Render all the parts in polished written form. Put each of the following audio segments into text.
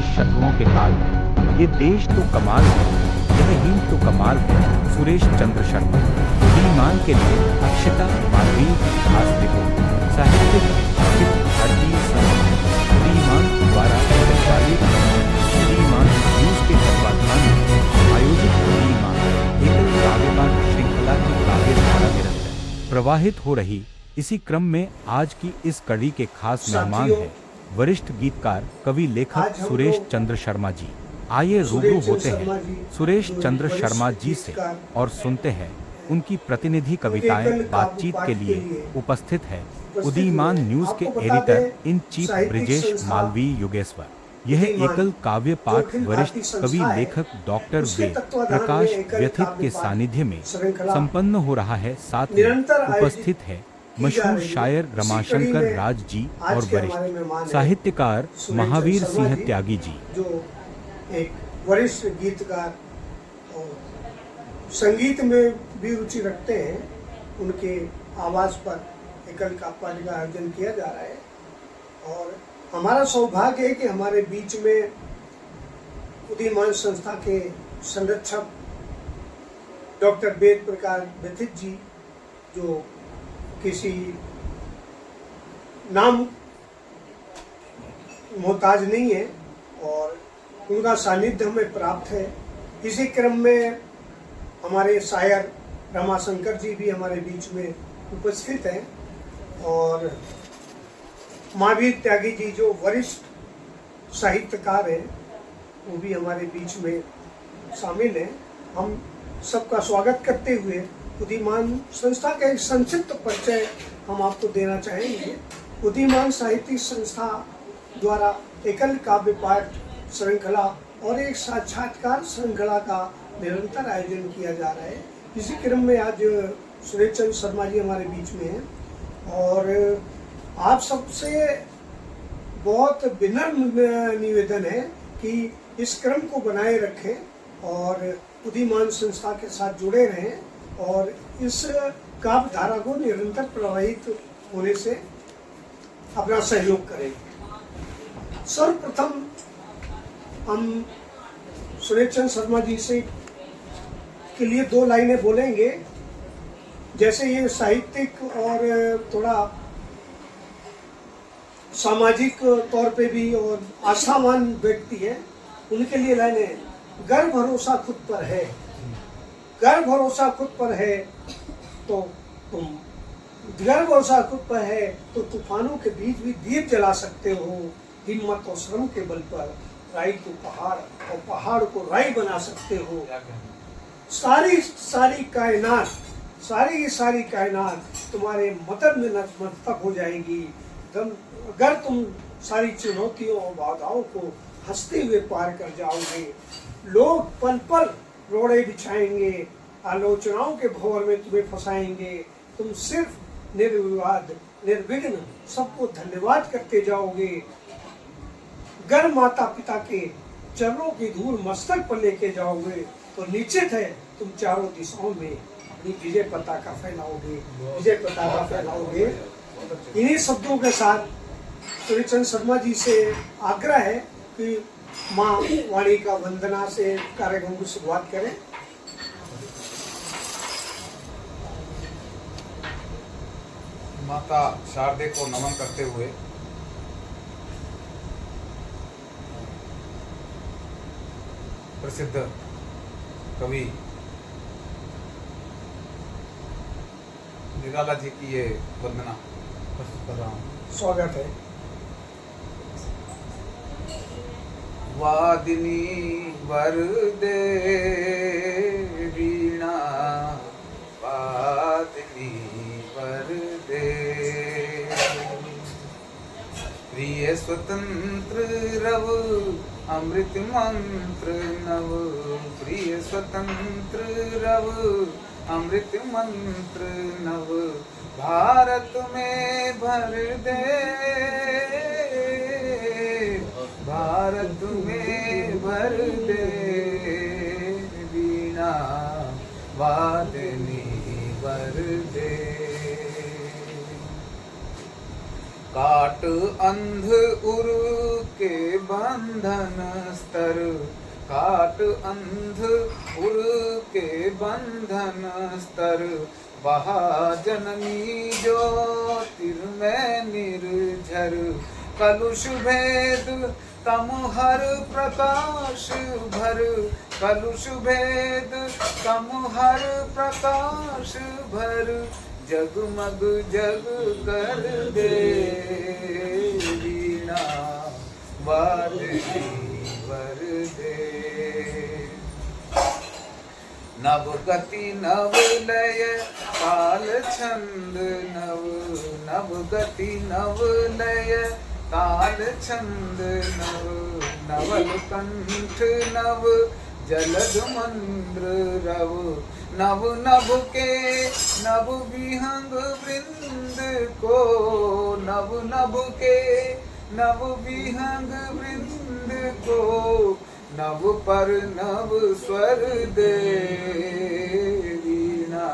रहे शत्रुओं के काल में। ये देश तो कमाल है, यह हिंद तो कमाल है। सुरेश चंद्र शर्मा। उदीयमान के लिए अक्षता मालवीय इतिहास रिपोर्ट। साहित्य भारतीय उदीयमान द्वारा संचालित उदीयमान न्यूज के तत्वाधान में आयोजित उदीयमान एकल काव्यपाठ श्रृंखला की काव्य धारा निरंतर प्रवाहित हो रही। इसी क्रम में आज की इस कड़ी के खास मेहमान हैं वरिष्ठ गीतकार कवि लेखक सुरेश चंद्र शर्मा जी। आइए रूबरू होते हैं सुरेश चंद्र शर्मा जी से और सुनते हैं उनकी प्रतिनिधि कविताएं। बातचीत के लिए उपस्थित है उदीयमान न्यूज के editor in chief Brijesh Malviya Yugeshwar. यह एकल काव्य पाठ वरिष्ठ कवि लेखक डॉक्टर वेद प्रकाश व्यथित के सानिध्य में संपन्न हो रहा है। साथ में उपस्थित है मशहूर शायर रमाशंकर राज जी और वरिष्ठ साहित्यकार महावीर सिंह त्यागी जी, जो एक वरिष्ठ गीतकार और संगीत में भी रुचि रखते हैं। उनके आवाज पर एकल का पाठ का आयोजन किया जा रहा है और हमारा सौभाग्य है कि हमारे बीच में उदीयमान संस्था के संरक्षक डॉक्टर वेद प्रकाश व्यथित जी, जो किसी नाम मोहताज नहीं है और उनका सानिध्य हमें प्राप्त है। इसी क्रम में हमारे शायर रमाशंकर जी भी हमारे बीच में उपस्थित हैं और महावीर त्यागी जी जो वरिष्ठ साहित्यकार हैं वो भी हमारे बीच में शामिल हैं। हम सबका स्वागत करते हुए उदीयमान संस्था का एक संक्षिप्त परिचय हम आपको देना चाहेंगे। उदीयमान साहित्यिक संस्था द्वारा एकल काव्य पाठ श्रृंखला और एक साक्षात्कार श्रृंखला का निरंतर आयोजन किया जा रहा है। इसी क्रम में आज सुरेश चंद्र शर्मा जी हमारे बीच में हैं और आप सबसे बहुत विनम्र निवेदन है कि इस क्रम को बनाए रखें और उदीयमान संस्था के साथ जुड़े रहें और इस काव्य धारा को निरंतर प्रवाहित होने से अपना सहयोग करें। सर्वप्रथम हम सुरेश चंद्र शर्मा जी से के लिए दो लाइनें बोलेंगे। जैसे ये साहित्यिक और थोड़ा सामाजिक तौर पे भी और आशावान व्यक्ति है, उनके लिए लाइनें। गर्व भरोसा खुद पर है, गर्व भरोसा खुद पर है तो तुम, गर्व भरोसा खुद पर है तो तूफानों के बीच भी दीप जला सकते हो। हिम्मत और श्रम के बल पर राई को पहाड़ और पहाड़ को राई बना सकते हो। सारी कायनात तुम्हारे मदद में नतमस्तक हो जाएगी अगर तुम सारी चुनौतियों और बाधाओं को हंसते हुए पार कर जाओगे। लोग पल पल रोड़े बिछाएंगे, आलोचनाओं के भंवर में तुम्हें फंसाएंगे। तुम सिर्फ निर्विवाद निर्विघ्न सबको धन्यवाद करते जाओगे। गर माता पिता के चरणों की धूल मस्तक पर लेके जाओगे तो निश्चित है तुम चारों दिशाओं में अपनी विजय पताका फैलाओगे, विजय पताका फैलाओगे। इन्हीं शब्दों के साथ सुरेश चंद्र शर्मा जी से आग्रह है कि माँ वाणी का वंदना से कार्यक्रम की शुरुआत करें। माता शारदे को नमन करते हुए प्रसिद्ध कवि निराला जी की ये वंदना प्रस्तुत कर रहा हूँ। स्वागत है। वादिनी वरदे वीणा, वादिनी वरदे प्रिय स्वतंत्र रव अमृत मंत्र नव, प्रिय स्वतंत्र रव अमृत मंत्र नव। भारत में भर दे, भारत में भर दे वीणा, वादनी भर दे। काट अंध उर के बंधन स्तर काट अंध उर के बंधन स्तर बहा जननी ज्योतिर्मय निर्झर कलुष भेद तम हर प्रकाश भर कलुष भेद तम हर प्रकाश भर जगमग जग कर दे वीणा वादनी वर दे नव गति नव लय काल छंद नव नव गति नव लय काल छंद नव नवल कंठ नव जलद मंद्र रव नव नभ के नव विहंग वृंद को नव नभ के नव विहंग वृंद को नव पर नव स्वर दे वीणा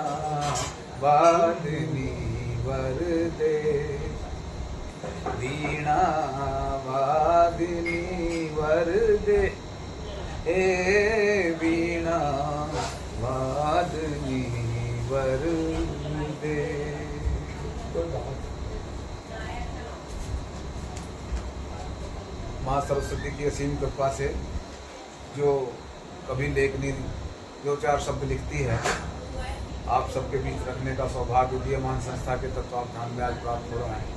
वादनी वर दे वीणा वादनी वर दे ए वीणा वादनी वर दे। माँ सरस्वती की असीम कृपा से जो कभी लेखनी दो चार शब्द लिखती है आप सबके बीच रखने का सौभाग्य उदीयमान संस्था के तत्वावधान में आज प्राप्त हो रहा है।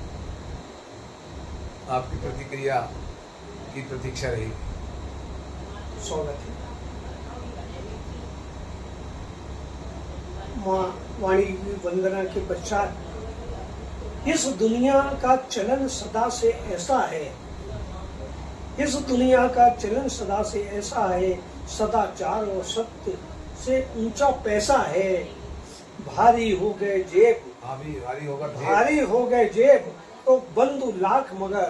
आपकी प्रतिक्रिया की प्रतीक्षा रही। स्वागत है। माँ वाणी की वंदना के पश्चात इस दुनिया का चलन सदा से ऐसा है, इस दुनिया का चलन सदा से ऐसा है, सदाचार और सत्य से ऊंचा पैसा है। भारी हो गए जेब, भारी हो गए जेब तो बंधु लाख मगर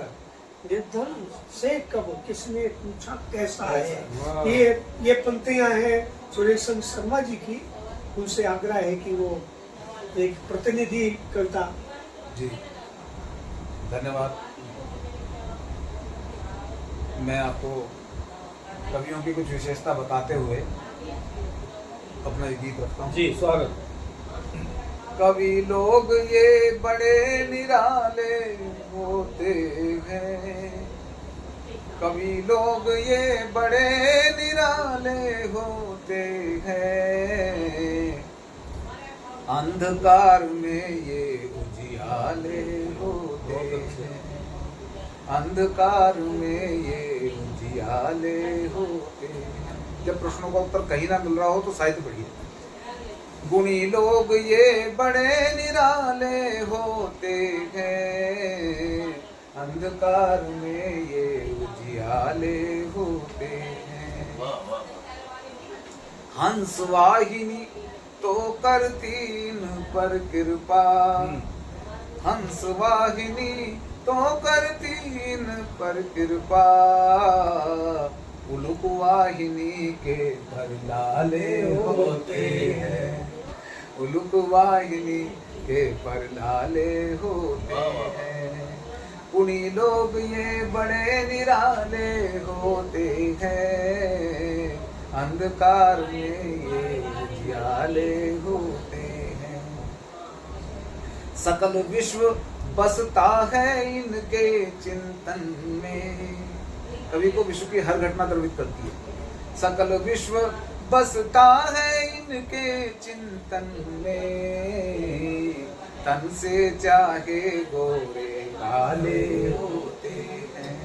निर्धन से कब किसने पूछा कैसा है। ये पंक्तियां हैं सुरेश शर्मा जी की। उनसे आग्रह है कि वो एक प्रतिनिधि कविता। जी धन्यवाद। मैं आपको कवियों की कुछ विशेषता बताते हुए अपना एक गीत रखता हूँ। जी स्वागत। कवि लोग ये बड़े निराले होते हैं, कवि लोग ये बड़े निराले होते हैं, अंधकार में ये उजियाले होते हैं, अंधकार में ये उजियाले होते हैं। जब प्रश्नों का उत्तर कहीं ना मिल रहा हो तो साहित्य पढ़िए। गुणी लोग ये बड़े निराले होते हैं, अंधकार में ये उजियाले होते हैं। हंस वाहिनी तो करती इन पर कृपा, हंस वाहिनी तो करती इन पर कृपा, उलुक वाहिनी के पर लाले होते हैं, उलुक वाहिनी के पर लाले होते हैं। पुणी लोग ये बड़े निराले होते हैं, अंधकार में ये उजियाले होते हैं। सकल विश्व बसता है इनके चिंतन में, कवि को विश्व की हर घटना द्रवित करती है। सकल विश्व बसता है इनके चिंतन में, तन से चाहे गोरे काले होते हैं,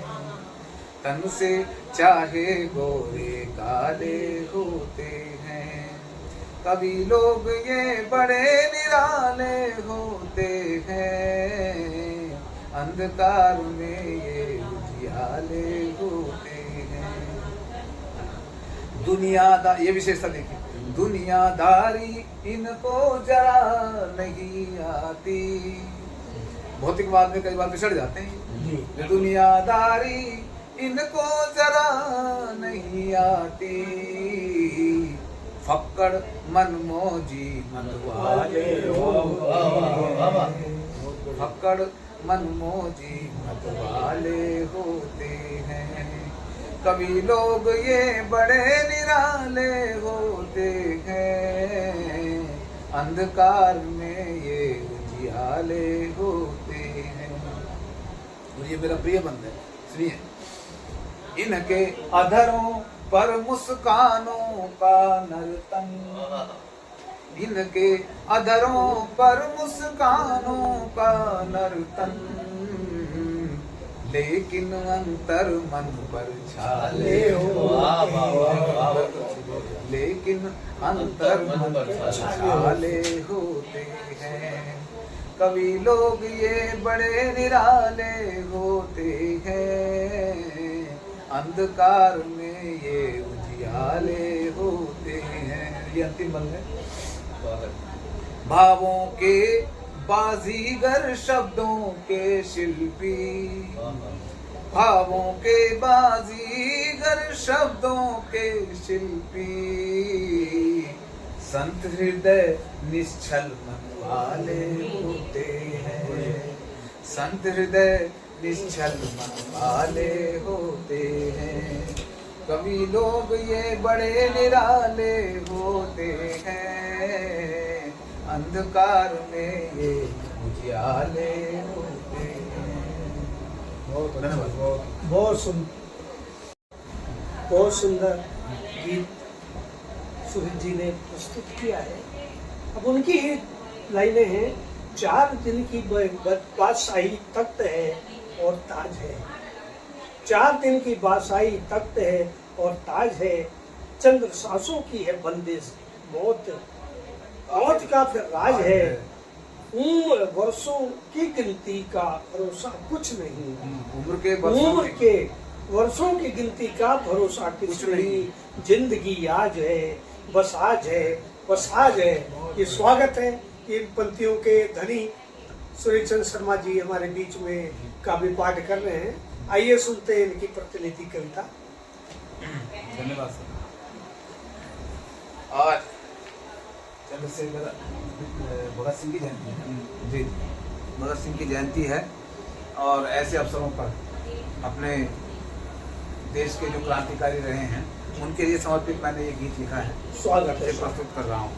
तन से चाहे गोरे काले होते हैं। कवि लोग ये बड़े निराले होते हैं, अंधकार में ये उजियाले होते हैं। दुनियादार, ये विशेषता देखिए, दुनियादारी इनको जरा नहीं आती। भौतिकवाद में कई बार बिछड़ जाते हैं। दुनियादारी इनको जरा नहीं आती, फक्कड़ मनमोजी मतवाले होते हैं, फक्कड़ मनमोजी मत वाले होते हैं। कभी लोग ये बड़े निराले होते हैं, अंधकार में ये उजियाले होते हैं। और ये मेरा प्रिय बंद है, सुनिए। इनके अधरों पर मुस्कानों का नर्तन, इनके अधरों पर मुस्कानों का नर्तन, लेकिन अंतर मन पर छाले लेकिन अंतर मन पर छाले होते हैं। कभी लोग ये बड़े निराले होते हैं, अंधकार में ये उजियाले होते हैं। ये अंतिम बंद है। भावों के बाजीगर शब्दों के शिल्पी, भावों के बाजीगर शब्दों के शिल्पी, संत हृदय निश्चल मन वाले होते हैं, संत हृदय निश्चल मन वाले होते हैं। कभी लोग ये बड़े निराले होते हैं, अंधकार में ये उजियाले होते हैं। बहुत सुंदर गीत सुहित जी ने प्रस्तुत किया है। अब उनकी लाइनें हैं, 4 दिन की बादशाही तख्त है और ताज है, 4 दिन की बादशाही तख्त है और ताज है, चंद्र सांसों की है बंदिश, मौत का फिर राज है, उम्र वर्षों की गिनती का भरोसा कुछ नहीं, उम्र के वर्षों की गिनती का भरोसा कुछ नहीं, जिंदगी आज है बस आज है बस आज है। ये स्वागत है। इन पंक्तियों के धनी सूर्य चंद्र शर्मा जी हमारे बीच में काव्य पाठ कर रहे हैं। आइए सुनते हैं इनकी प्रतिनिधि कविता। धन्यवाद सर। आज चंद्रशेखर भगत सिंह की जयंती है जी, भगत सिंह की जयंती है और ऐसे अवसरों पर अपने देश के जो क्रांतिकारी रहे हैं उनके लिए समर्पित मैंने ये गीत लिखा है, स्वागत है, प्रस्तुत कर रहा हूँ।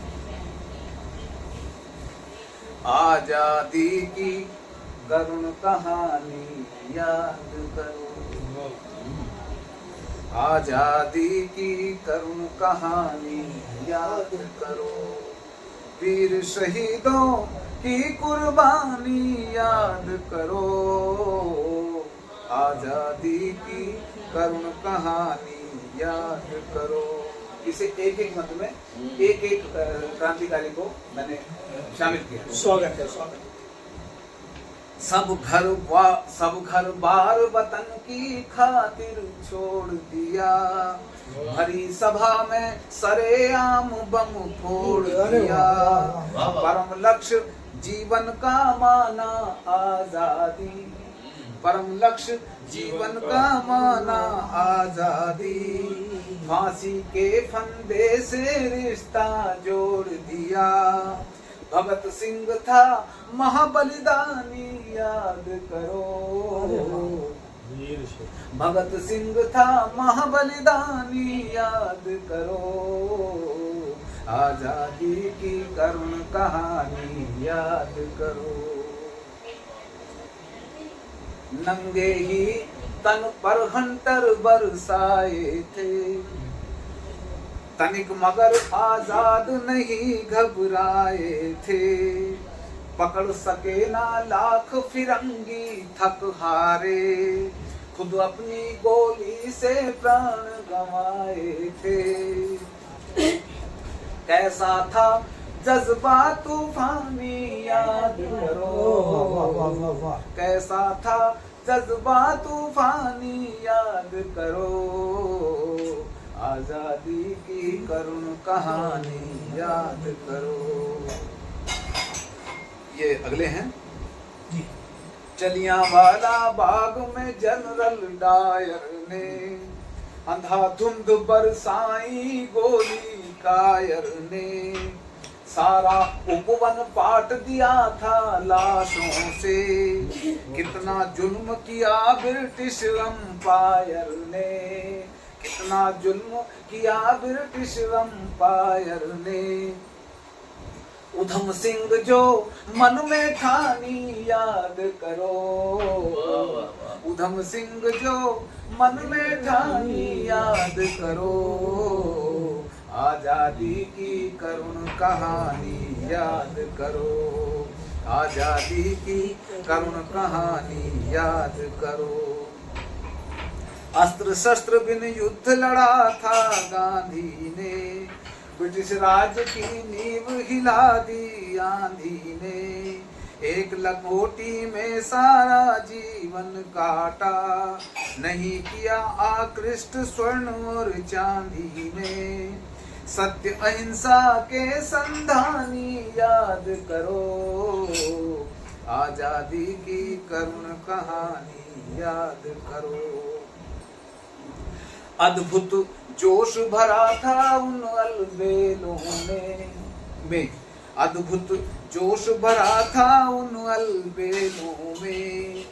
आजादी की करुण कहानी याद करो, आजादी की करुण कहानी याद करो, वीर शहीदों की कुर्बानी याद करो, आजादी की करुण कहानी याद करो। इसे एक एक मत में एक एक क्रांतिकारी को मैंने शामिल किया। स्वागत है, स्वागत। सब घर बार वतन की खातिर छोड़ दिया, भरी सभा में सरेआम बम फोड़ दिया, परम लक्ष्य जीवन का माना आजादी, परम लक्ष्य जीवन का माना आजादी, फांसी के फंदे से रिश्ता जोड़ दिया, भगत सिंह था महाबलिदानी याद करो, भगत सिंह था महाबलिदानी याद करो, आजादी की करुण कहानी याद करो। नंगे ही तन पर हंटर बरसाए थे, तनिक मगर आजाद नहीं घबराए थे, पकड़ सके ना लाख फिरंगी थक हारे, खुद अपनी गोली से प्राण गंवाए थे। कैसा था जज्बा तूफानी याद करो, कैसा था जज्बा तूफानी याद करो, आजादी की करुण कहानी याद करो। ये अगले हैं जी। जलियांवाला बाग में जनरल डायर ने अंधाधुंध बरसाई गोली कायर ने, सारा उपवन पाट दिया था लाशों से। कितना जुल्म किया ब्रिटिश अंपायर ने, कितना जुल्म किया ब्रिटिश अंपायर ने। उधम सिंह जो मन में ठानी याद करो, उधम सिंह जो मन में ठानी याद करो। आजादी की करुण कहानी याद करो, आजादी की करुण कहानी याद करो। अस्त्र शस्त्र बिन युद्ध लड़ा था गांधी ने, ब्रिटिश राज की नींव हिला दी आंधी ने। एक लंगोटी में सारा जीवन काटा, नहीं किया आकृष्ट स्वर्ण और चांदी ने। सत्य अहिंसा के संधानी याद करो, आजादी की करुण कहानी याद करो। अद्भुत जोश भरा था उन अलबेलों में, अद्भुत जोश भरा था उन अलबेलों में।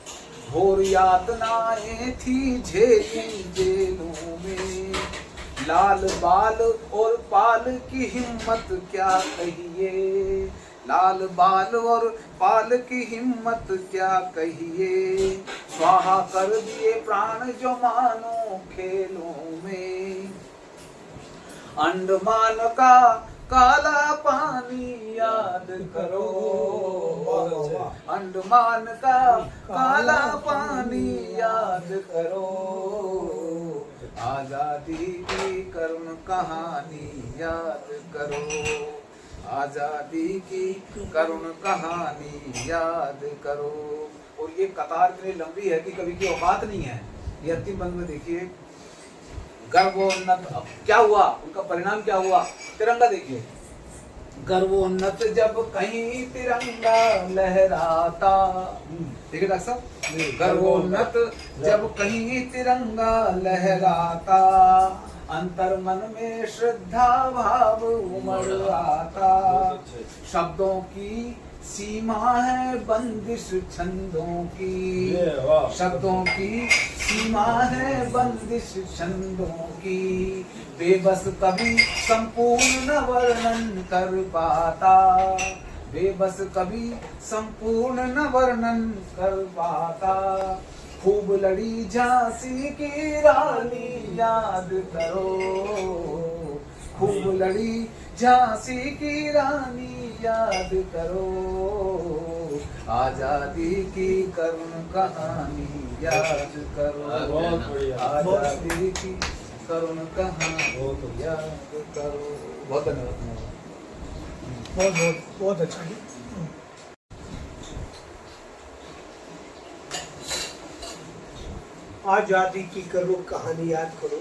घोर यातनाएं थी झेली जेलों में। लाल बाल और पाल की हिम्मत क्या कहिए, लाल बाल और पाल की हिम्मत क्या कहिए। स्वाहा कर दिए प्राण जो मानो खेलों में। अंडमान का काला पानी याद करो, अंडमान का काला पानी याद करो। आजादी की करुण कहानी याद करो, आजादी की करुण कहानी याद करो। और ये कतार इतनी लंबी है कि कभी की औकात नहीं है। ये अंतिम बंद में देखिए, गर्वोन्नत क्या हुआ, उनका परिणाम क्या हुआ। तिरंगा देखिए, गर्वोन्नत जब कहीं तिरंगा लहराता। देखिए डॉक्टर साहब, गर्वोन्नत जब कहीं तिरंगा लहराता। अंतर मन में श्रद्धा भाव उमड़ आता। शब्दों की सीमा है बंदिश छंदों की, शब्दों की सीमा है बंदिश छंदों की। बेबस कभी संपूर्ण न वर्णन कर पाता, बेबस कभी संपूर्ण न वर्णन कर पाता। खूब लड़ी झांसी की रानी याद करो, खूब लड़ी झांसी की रानी याद करो। आजादी की करुण कहानी याद करो, आजादी की करुण कहानी याद करो। बहुत धन्यवाद। बहुत बहुत बहुत अच्छा है। आजादी की करुण कहानी याद करो।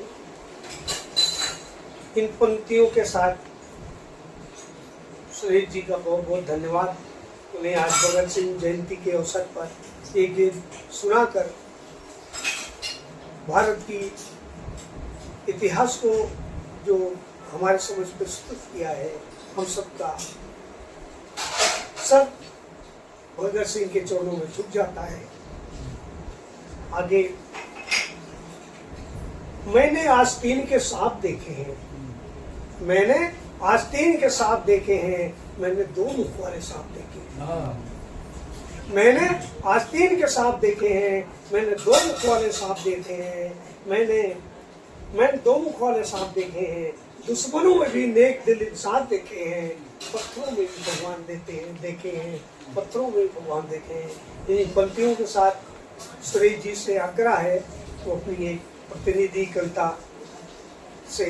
इन पंक्तियों के साथ सुरेश जी का बहुत बहुत धन्यवाद। उन्हें आज भगत सिंह जयंती के अवसर पर एक गीत सुनाकर भारत की इतिहास को जो हमारे समझ प्रस्तुत किया है, हम सबका सब भगत सिंह के चरणों में झुक जाता है। आगे मैंने आस्तीन के सांप देखे हैं, मैंने आस्तीन के सांप देखे हैं, मैंने दो मुख वाले सांप देखे हैं। मैंने आस्तीन के सांप देखे हैं, मैंने दो मुख वाले सांप देखे हैं। मैंने दो मुख वाले सांप देखे हैं। दुश्मनों में भी नेक दिल इंसान देखे हैं, पत्थरों में भी भगवान देखे हैं, पत्थरों में भी भगवान देखे हैं। इन पंक्तियों के साथ सुरेश जी से आग्रह है वो अपनी एक प्रतिनिधि कविता से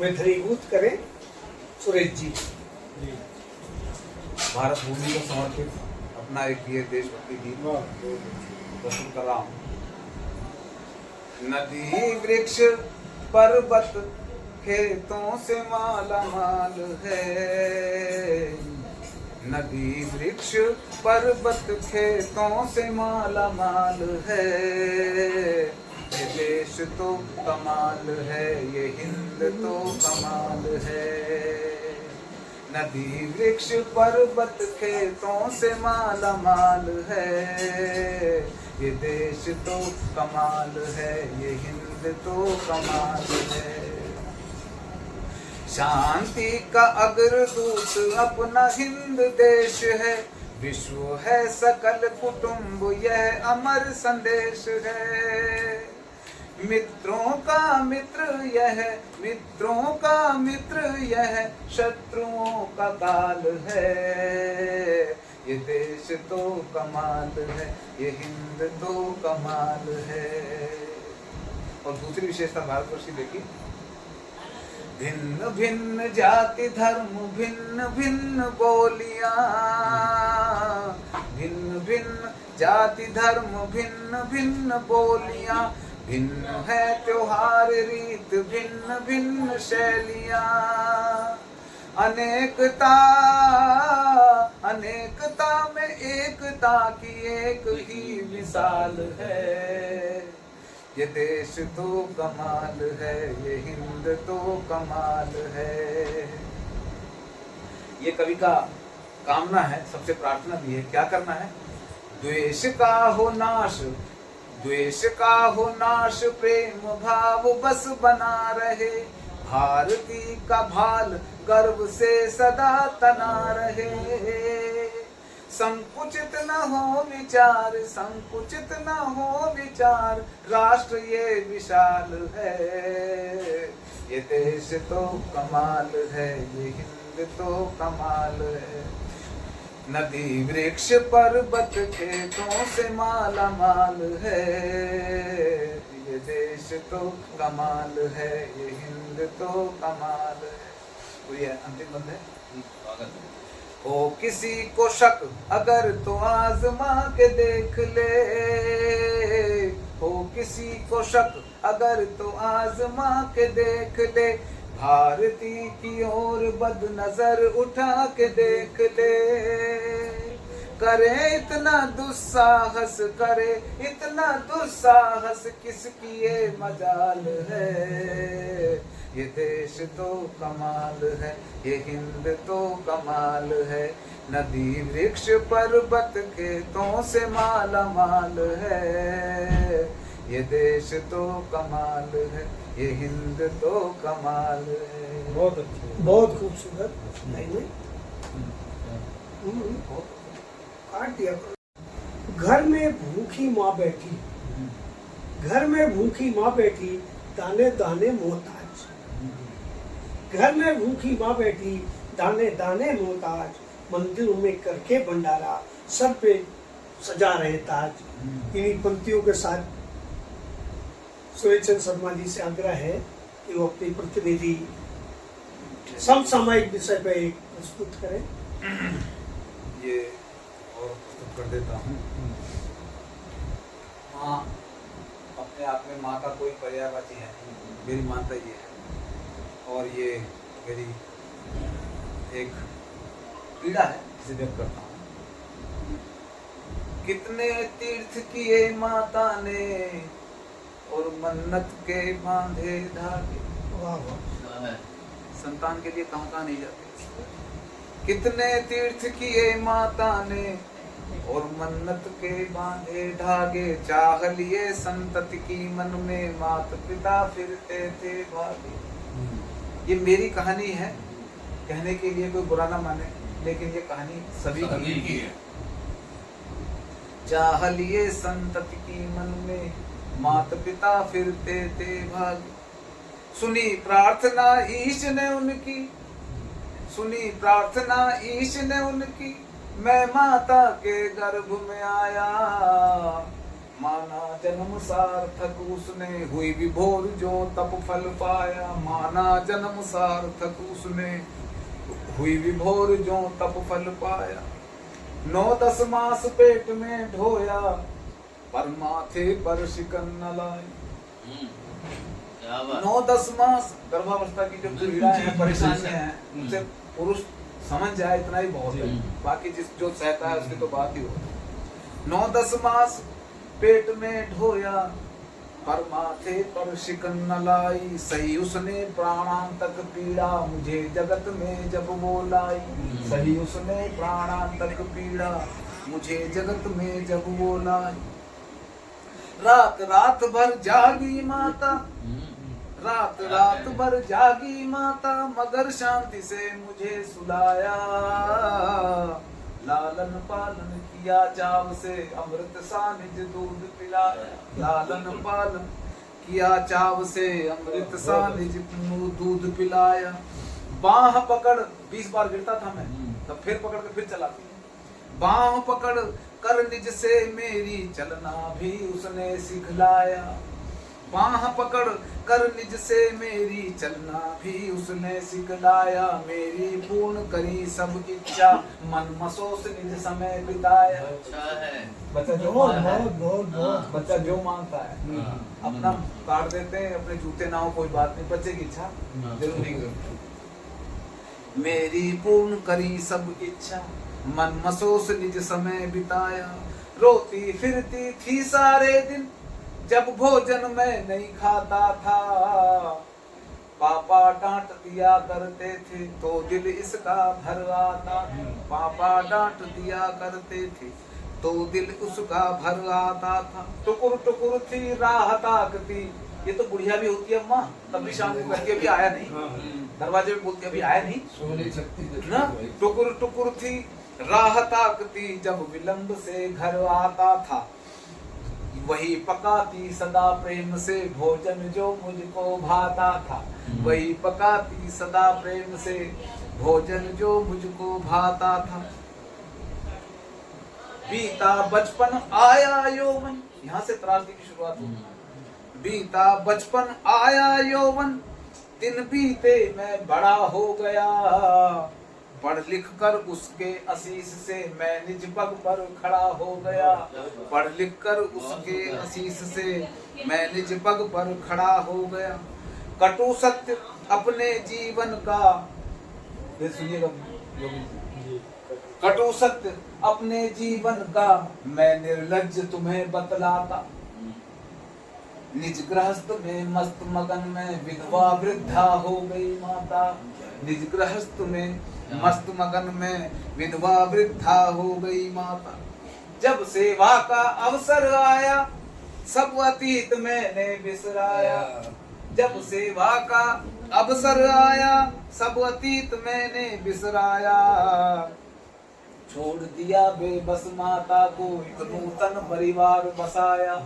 में धरीभूत करें। सुरेश जी भारत भूमि को समर्पित अपना एक ये देशभक्ति गीत प्रस्तुत कर रहा हूँ। नदी वृक्ष पर्वत खेतों से माला माल है, नदी वृक्ष पर्वत खेतों से माला माल है। ये देश तो कमाल है, ये हिंद तो कमाल है। नदी वृक्ष पर्वत खेतों से माला माल है, ये देश तो कमाल है, ये हिंद तो कमाल है। शांति का अग्रदूत अपना हिंद देश है, विश्व है सकल कुटुंब यह अमर संदेश है। मित्रों का मित्र यह, मित्रों का मित्र यह, शत्रुओं का काल है, ये देश तो कमाल है, ये हिंद तो कमाल है। और दूसरी विशेषता भारतवर्ष की देखिए, भिन्न भिन्न जाति धर्म भिन्न भिन्न बोलियां, भिन्न भिन्न जाति धर्म भिन्न भिन्न बोलियां, भिन्न है त्योहार रीत भिन्न भिन्न शैलियां। अनेकता अनेकता में एकता की एक ही मिसाल है, ये देश तो कमाल है, ये हिंद तो कमाल है। ये कवि का कामना है, सबसे प्रार्थना भी है, क्या करना है? द्वेष का हो नाश, द्वेष का हो नाश, प्रेम भाव बस बना रहे, भारती का भाल गर्व से सदा तना रहे। संकुचित न हो विचार, संकुचित न हो विचार, राष्ट्र ये विशाल है, ये देश तो कमाल है, ये हिंद तो कमाल है। नदी वृक्ष पर्वत खेतों से माला माल है, ये देश तो कमाल है, ये हिंद तो कमाल है। तो ये अंतिम बंद है। हो किसी को शक अगर तो आजमा के देख ले, हो किसी को शक अगर तो आजमा के देख ले, भारती की ओर बद नजर उठा के देख ले। करे इतना दुस्साहस, करे इतना दुस्साहस, किसकी ये मजाल है, ये देश तो कमाल है, ये हिंद तो कमाल है। नदी वृक्ष पर्वत खेतों से माला माल है, ये देश तो कमाल है, ये हिंद तो कमाल है। बहुत अच्छे, बहुत खूबसूरत। नहीं काट दिया। घर में भूखी माँ बैठी, घर में भूखी माँ बैठी, दाने दाने मोहताज। घर में भूखी माँ बैठी, दाने दाने मोहताज, मंदिरों में करके भंडारा, सर पे सजा रहे ताज। इन्हीं पंक्तियों के साथ सुरेश शर्मा जी से आग्रह है कि वो अपनी प्रतिनिधि समसामयिक विषय पर एक प्रस्तुत करें। ये और प्रस्तुत कर देता हूँ। माँ अपने आप में माँ का कोई पर्यायवाची है, मेरी मानता ये है, और ये मेरी एक पीड़ा है जिसे व्यक्त करता हूँ। कितने तीर्थ किए माता ने और मन्नत के बांधे धागे। वाह वाह। संतान के लिए कहाँ नहीं जाते। कितने तीर्थ किए माता ने और मन्नत के बांधे धागे, चाह लिए संतति की मन में, माता पिता फिरते थे भागे। ये मेरी कहानी है, कहने के लिए कोई बुरा ना माने, लेकिन ये कहानी सभी की है। चाह लिए संतति की मन में, माता पिता फिरते थे भागे। सुनी प्रार्थना ईश ने उनकी, सुनी प्रार्थना ईश ने उनकी, मैं माता के गर्भ में आया, माना जन्म सार्थक उसने, हुई विभोर जो तप फल पाया। माना जन्म सार्थक उसने, हुई विभोर जो तप फल पाया। 9-10 मास पेट में ढोया, पर माथे पर शिकन न लाई। 9-10 मास गर्भावस्था की जो पीड़ा है, परेशानियां हैं, उनसे पुरुष समझ जाए इतना ही बहुत है। बाकी जिस जो सहता है उसकी तो बात ही होती है। 9-10 मास पेट में ढोया, पर माथे पर शिकन न लाई, सही उसने प्राणांतक पीड़ा, मुझे जगत में जब वो लाई। सही उसने प्राणांतक पीड़ा, मुझे जगत में जब वो लाई। रात रात भर जागी माता, रात रात भर जागी माता, मगर शांति से मुझे सुलाया। लालन पालन किया चाव से, अमृत सा निज दूध पिलाया। लालन पालन किया चाव से, अमृत सा निज दूध पिलाया। बाह पकड़, 20 बार गिरता था मैं, तब फिर पकड़ के फिर चला। बाह पकड़ कर निज से मेरी चलना भी उसने सिखलाया। बाह पकड़ कर निज से मेरी चलना भी उसने सिखलाया। मेरी पूर्ण करी सब इच्छा, मन मसोस निज समय बिताया। बच्चा जो मांगता है, बच्चा जो मांगता है अपना काट देते हैं, अपने जूते ना हो कोई बात नहीं, बच्चे की इच्छा जरूर नहीं करते। मेरी पूर्ण करी सब इच्छा, मन मसोस निज समय बिताया। रोती फिरती थी सारे दिन, जब भोजन मैं नहीं खाता था। पापा डांट दिया करते थे, तो दिल इसका भर आता। पापा डांट दिया करते थे, तो दिल उसका भर आता था। टुकुर टुकुर थी राह ताकती, ये तो बुढ़िया भी होती है अम्मा, तब भी शाम को करके अभी आया नहीं, दरवाजे में बोलती अभी आया नहीं ना। टुकुर टुकुर थी राह ताकती, जब विलंब से घर आता था। वही पकाती सदा प्रेम से भोजन जो मुझको भाता था। वही पकाती सदा प्रेम से भोजन जो मुझको भाता था। बीता बचपन आया यौवन, यहाँ से त्रासदी की शुरुआत हुई। बीता बचपन आया यौवन, दिन बीते मैं बड़ा हो गया। पढ़ लिख कर उसके आशीष से मैं निज पग पर खड़ा हो गया। पढ़ लिख कर उसके आशीष से मैं निज पग पर खड़ा हो गया। कटु सत्य अपने जीवन का, सुनिएगा, कटु सत्य अपने जीवन का मैं निर्लज्ज तुम्हें बतलाता। निज गृहस्थ में मस्त मगन में विधवा वृद्धा हो गई माता। निज गृहस्थ में मस्त मगन में विधवा वृद्धा हो गई माता। जब सेवा का अवसर आया, सब अतीत मैंने बिसराया। जब सेवा का अवसर आया, सब अतीत मैंने बिसराया। छोड़ दिया बेबस माता को, एक नूतन परिवार बसाया।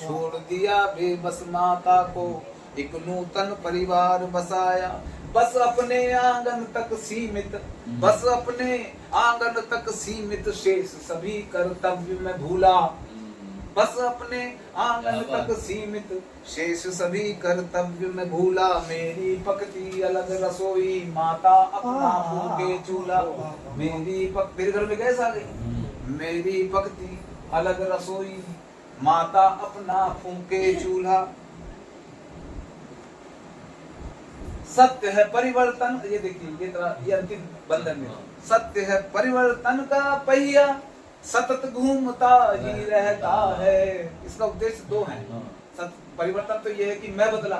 छोड़ दिया बेबस माता को, एक नूतन परिवार बसाया। बस अपने आंगन तक सीमित, बस अपने आंगन तक सीमित, शेष सभी कर्तव्य में भूला। बस अपने आंगन तक सीमित, शेष सभी कर्तव्य में भूला। मेरी पकती अलग रसोई, माता अपना फूके चूल्हा। मेरी पक, तेरे घर में गैस आ गई। मेरी पकती अलग रसोई, माता अपना फूके चूल्हा। सत्य है परिवर्तन, ये देखिए ये अंतिम बंधन में, सत्य है परिवर्तन का पहिया, सतत घूमता ही रहता है। इसका उद्देश्य दो है। परिवर्तन तो ये है कि मैं बदला,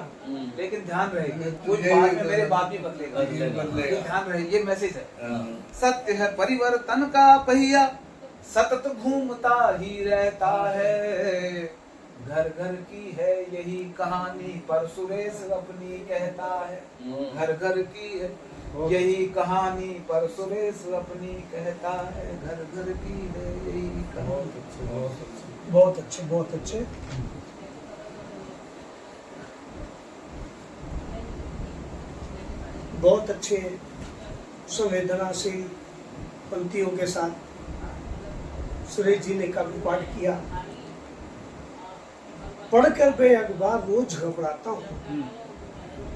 लेकिन ध्यान रहे कोई बाद में मेरे बाद भी बदलेगा, ध्यान रहे, ये मैसेज है। सत्य है परिवर्तन का पहिया, सतत घूमता ही रहता है। घर घर की है यही कहानी, पर सुरेश अपनी कहता है। घर घर की है यही कहानी, पर सुरेश अपनी कहता है। घर घर की है यही कहानी। बहुत अच्छे, बहुत अच्छे। बहुत अच्छे संवेदनाशील पंक्तियों के साथ सुरेश जी ने काव्य पाठ किया। पढ़कर मैं अखबार रोज घबराता हूँ,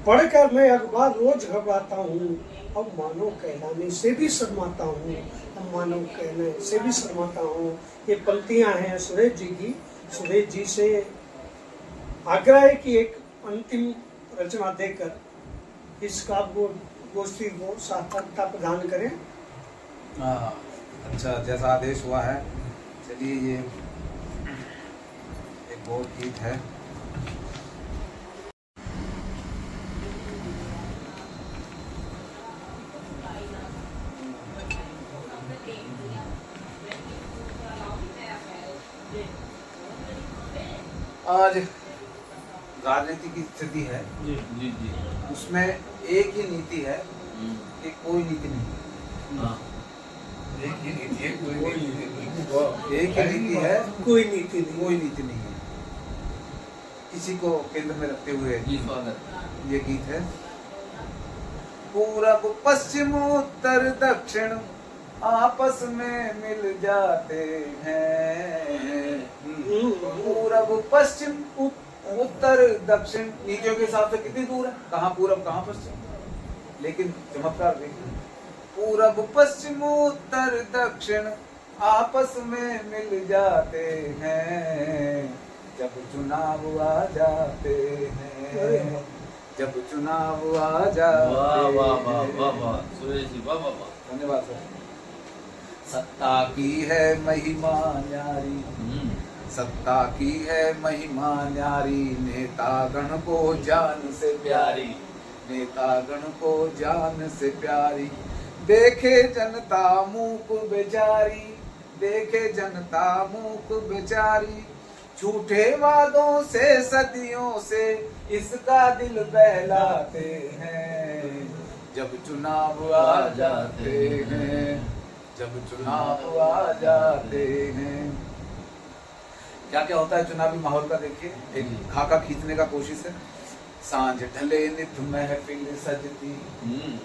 पढ़कर मैं अखबार रोज घबराता हूँ। अब मानो कहलाने से भी शर्माता हूँ, अब मानो कहने से भी शर्माता हूँ। ये पंक्तियाँ हैं सुरेश जी की। सुरेश जी से आग्रह है कि एक अंतिम रचना देकर इस काव्य गोष्ठी को सार्थकता प्रदान करें। अच्छा, जैसा आदेश हुआ है। चलिए, ये एक बहुत गीत है। आज राजनीति की स्थिति है, जी जी जी। उसमें एक ही नीति है कि कोई नीति नहीं, हाँ एक ही नीति है, कोई नीति नहीं, एक ही नीति है, कोई नीति नहीं। कोई नीति नहीं है। किसी को केंद्र में रखते हुए जी स्वागत। ये गीत है। पूरब पश्चिम उत्तर दक्षिण आपस में मिल जाते हैं। पूरब पश्चिम उत्तर दक्षिण नीतियों के हिसाब से कितनी दूर है, कहाँ पूरब कहाँ पश्चिम, लेकिन चमत्कार देखिए, पूरब पश्चिम उत्तर दक्षिण आपस में मिल जाते हैं जब चुनाव आ जाते हैं, जब चुनाव आ जाते वाह वाह वाह वाह हैं। वाह सुरेश जी, वाह वाह वाह। धन्यवाद सर। सत्ता की है महिमा न्यारी, सत्ता की है महिमा न्यारी, नेतागण को जान से प्यारी, नेतागण को जान से प्यारी। देखे जनता मूक बेचारी, देखे जनता मूक बेचारी, झूठे वादों से सदियों से इसका दिल बहलाते हैं जब चुनाव आ जाते हैं, जब चुनाव आ जाते हैं। क्या क्या होता है चुनावी माहौल का देखिए, एक खाका खींचने का कोशिश है। सांझ ढले नित महफिल सजती,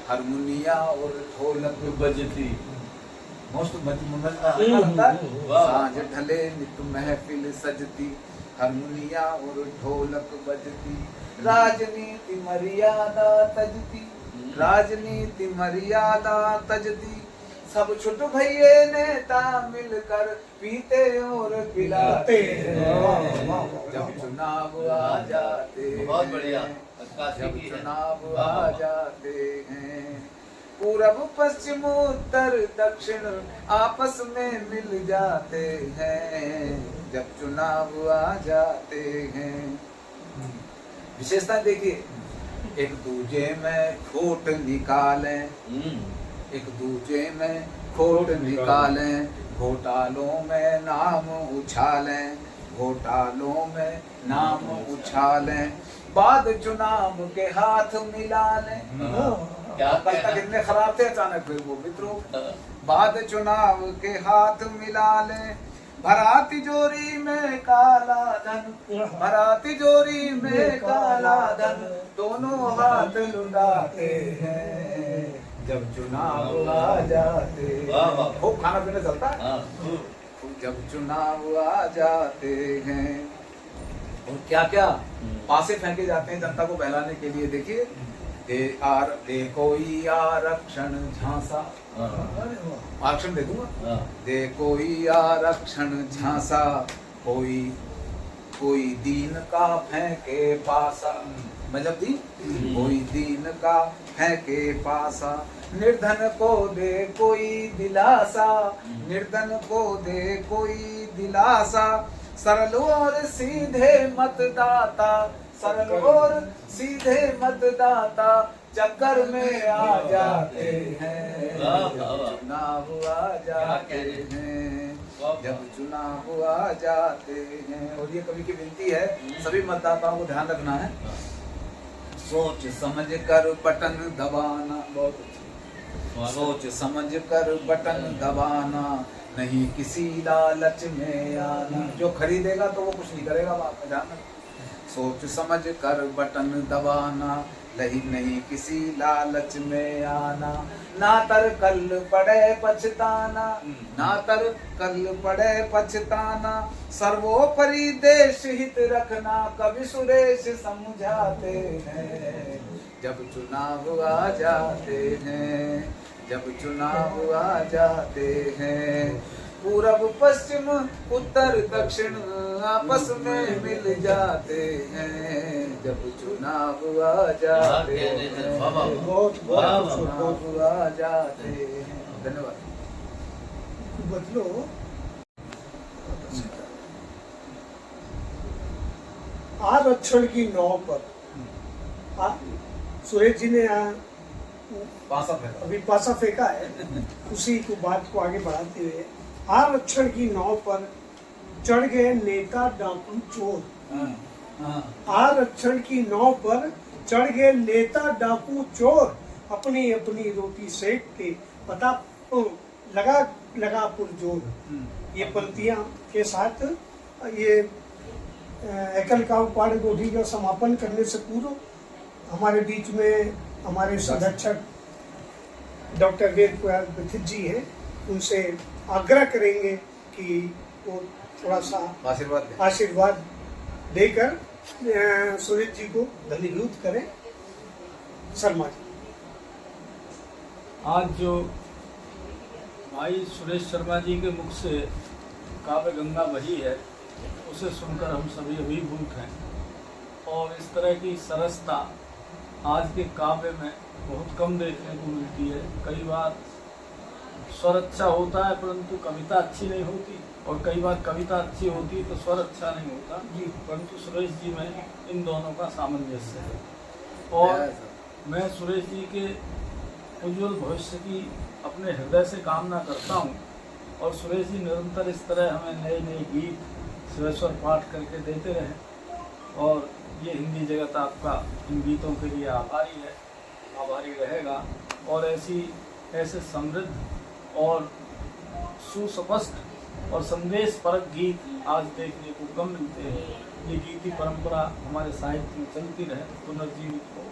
हारमोनिया और ढोलक बजती, मोस्ट लगता है। सांझ ढले नित महफिल सजती, हारमोनिया और ढोलक बजती, राजनीति मर्यादा तजती, राजनीति मर्यादा तजती, सब छुट भइये नेता मिलकर पीते और पिलाते हैं जब चुनाव आ जाते हैं। बहुत बढ़िया। जब चुनाव आ जाते हैं, पूरब पश्चिम उत्तर दक्षिण आपस में मिल जाते हैं जब चुनाव आ जाते हैं। विशेषता देखिए, एक दूजे में खोट निकालें, एक दूजे में खोट निकालें, घोटालों में नाम उछालें, घोटालों में नाम उछालें, बाद चुनाव के हाथ मिला लें। क्या कल कितने खराब थे, अचानक फिर वो मित्रों, बाद चुनाव के हाथ मिला लें, भरा तिजोरी में काला धन, भरा तिजोरी में काला धन, दोनों हाथ लुटाते हैं जब चुनाव आ जाते हैं। खूब खाना पीना चलता है जब चुनाव आ जाते हैं। और क्या क्या पासे फेंके जाते हैं जनता को बहलाने के लिए। देखिए, दे कोई आरक्षण झांसा, आरक्षण दे दूंगा, दे कोई आरक्षण झांसा, कोई कोई दीन का फेंके पासा, मतलब दीन, कोई दीन का फेंके पासा, निर्धन को दे कोई दिलासा, निर्धन को दे कोई दिलासा, सरल और सीधे मतदाता, सरल और सीधे मतदाता चक्कर में आ जाते हैं जब चुनाव आ जाते हैं, जब चुनाव आ जाते हैं। और ये कवि की विनती है, सभी मतदाताओं को ध्यान रखना है, सोच समझ कर बटन दबाना, बहुत अच्छी, सोच समझ कर बटन दबाना, नहीं किसी लालच में आना, जो खरीदेगा तो वो कुछ नहीं करेगा, बात में ध्यान रखना। सोच समझ कर बटन दबाना, नहीं किसी लालच में आना, ना तर कल पड़े पछताना, ना तर कल पड़े पछताना, सर्वोपरि देश हित रखना, कवि सुरेश समझाते हैं जब चुनाव आ जाते हैं, जब चुनाव आ जाते हैं। पूरब पश्चिम उत्तर दक्षिण आपस में मिल जाते हैं जब चुनाव आ जाते हैं, बहुत चुनाव आ जाते हैं। धन्यवाद। बदलो आरक्षण की नौ पर सुरेश जी ने अभी पासा फेंका है, उसी को बात को आगे बढ़ाते हुए, आरक्षण की नाव पर चढ़ गए नेता डाकू चोर, आरक्षण की नाव पर चढ़ गए नेता डाकू चोर, अपनी अपनी रोटी सेक के पता लगा पुरजोर। ये पंक्तियां के साथ ये एकल काव्य पाठ गोष्ठी का समापन करने से पूर्व हमारे बीच में हमारे सदक्षक डॉक्टर वेद प्रयाग विथित जी हैं, उनसे आग्रह करेंगे कि वो थोड़ा सा आशीर्वाद देकर सुरेश जी को धन्यवाद करें। शर्मा जी। आज जो भाई सुरेश शर्मा जी के मुख से काव्य गंगा बही है, उसे सुनकर हम सभी अभिभूत हैं और इस तरह की सरसता आज के काव्य में बहुत कम देखने को मिलती है। कई बार स्वर अच्छा होता है परंतु कविता अच्छी नहीं होती, और कई बार कविता अच्छी होती तो स्वर अच्छा नहीं होता जी, परंतु सुरेश जी में इन दोनों का सामंजस्य है। और मैं सुरेश जी के उज्जवल भविष्य की अपने हृदय से कामना करता हूँ, और सुरेश जी निरंतर इस तरह हमें नए नए गीत स्वेश्वर पाठ करके देते रहें, और ये हिंदी जगत आपका इन गीतों के लिए आभारी है, आभारी रहेगा। और ऐसे समृद्ध और सुस्पष्ट और संदेश परक गीत आज देखने को कम मिलते हैं। ये गीति परंपरा हमारे साहित्य में चलती रहे, पुनर्जीवित हो,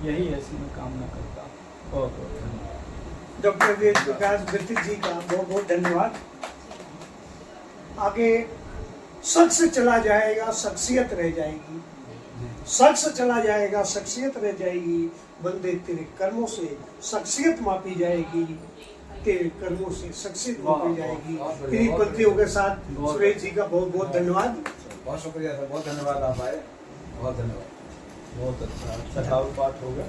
यही ऐसी मैं कामना करता हूँ। बहुत बहुत धन्यवाद। डॉक्टर वेद प्रकाश विथित जी का बहुत बहुत धन्यवाद। आगे शख्स चला जाएगा, शख्सियत रह जाएगी। शख्स चला जाएगा, शख्सियत रह जाएगी। बंदे तेरे कर्मों से शख्सियत मापी जाएगी, तेरे कर्मों से शख्सियत मापी जाएगी। इन्हीं पंक्तियों के साथ सुरेश जी का बहुत बहुत धन्यवाद। बहुत शुक्रिया सर, बहुत धन्यवाद आप आए, बहुत धन्यवाद। बहुत अच्छा काव्य पाठ हो गया।